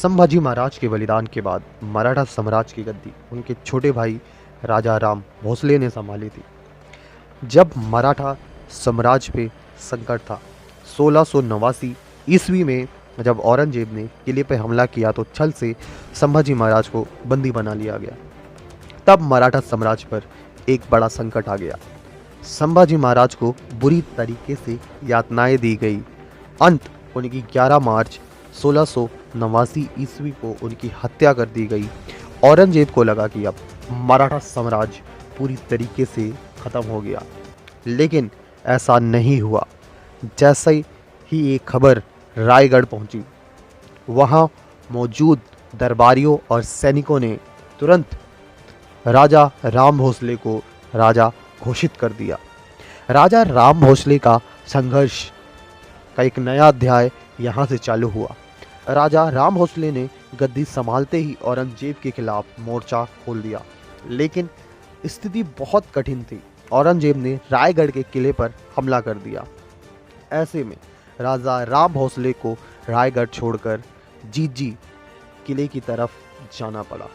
संभाजी महाराज के बलिदान के बाद मराठा साम्राज्य की गद्दी उनके छोटे भाई राजा राम भोसले ने संभाली थी। जब मराठा साम्राज्य पे संकट था 1689 ईस्वी में, जब औरंगजेब ने किले पर हमला किया तो छल से संभाजी महाराज को बंदी बना लिया गया। तब मराठा साम्राज्य पर एक बड़ा संकट आ गया। संभाजी महाराज को बुरी तरीके से यातनाएं दी गई। अंत उनकी 11 मार्च 1689 ईस्वी को उनकी हत्या कर दी गई। औरंगजेब को लगा कि अब मराठा साम्राज्य पूरी तरीके से खत्म हो गया, लेकिन ऐसा नहीं हुआ। जैसे ही ये खबर रायगढ़ पहुंची, वहां मौजूद दरबारियों और सैनिकों ने तुरंत राजा राम भोसले को राजा घोषित कर दिया। राजा राम भोसले का संघर्ष का एक नया अध्याय यहाँ से चालू हुआ। राजा राम भोसले ने गद्दी संभालते ही औरंगजेब के खिलाफ मोर्चा खोल दिया, लेकिन स्थिति बहुत कठिन थी। औरंगजेब ने रायगढ़ के किले पर हमला कर दिया। ऐसे में राजा राम भोसले को रायगढ़ छोड़कर जीजी किले की तरफ जाना पड़ा।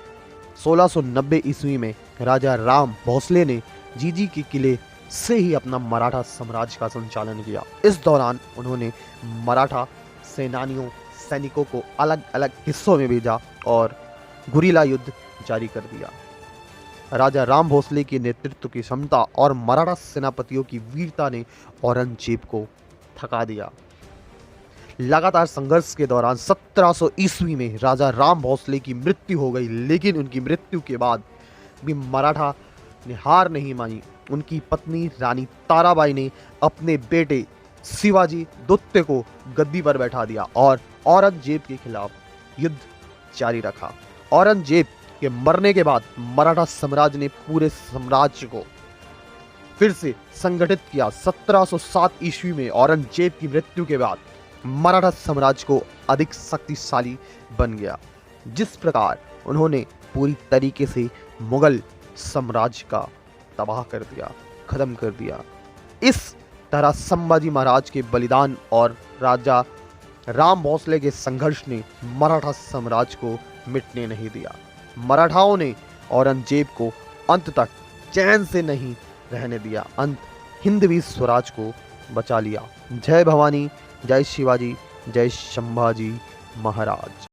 1690 ईस्वी में राजा राम भोसले ने जीजी के किले से ही अपना मराठा साम्राज्य का संचालन किया। इस दौरान उन्होंने मराठा सैनिकों को अलग अलग हिस्सों में भेजा और गुरिल्ला युद्ध जारी कर दिया। राजा राम भोसले के नेतृत्व की क्षमता और मराठा सेनापतियों की वीरता ने औरंगजेब को थका दिया। लगातार संघर्ष के दौरान 1700 ईस्वी में राजा राम भोसले की मृत्यु हो गई, लेकिन उनकी मृत्यु के बाद भी मराठा ने हार नहीं मानी। उनकी पत्नी रानी ताराबाई ने अपने बेटे शिवाजी द्वितीय को गद्दी पर बैठा दिया और औरंगजेब के खिलाफ युद्ध जारी रखा। औरंगजेब के मरने के बाद मराठा साम्राज्य ने पूरे साम्राज्य को फिर से संगठित किया। 1707 ईस्वी में औरंगजेब की मृत्यु के बाद मराठा साम्राज्य को अधिक शक्तिशाली बन गया। जिस प्रकार उन्होंने पूरी तरीके से मुगल साम्राज्य का तबाह कर दिया, खत्म कर दिया। इस तरह संभाजी महाराज के बलिदान और राजा राम भोसले के संघर्ष ने मराठा साम्राज्य को मिटने नहीं दिया। मराठाओं ने औरंगजेब को अंत तक चैन से नहीं रहने दिया। अंत हिंदवी स्वराज को बचा लिया। जय भवानी, जय शिवाजी, जय संभाजी महाराज।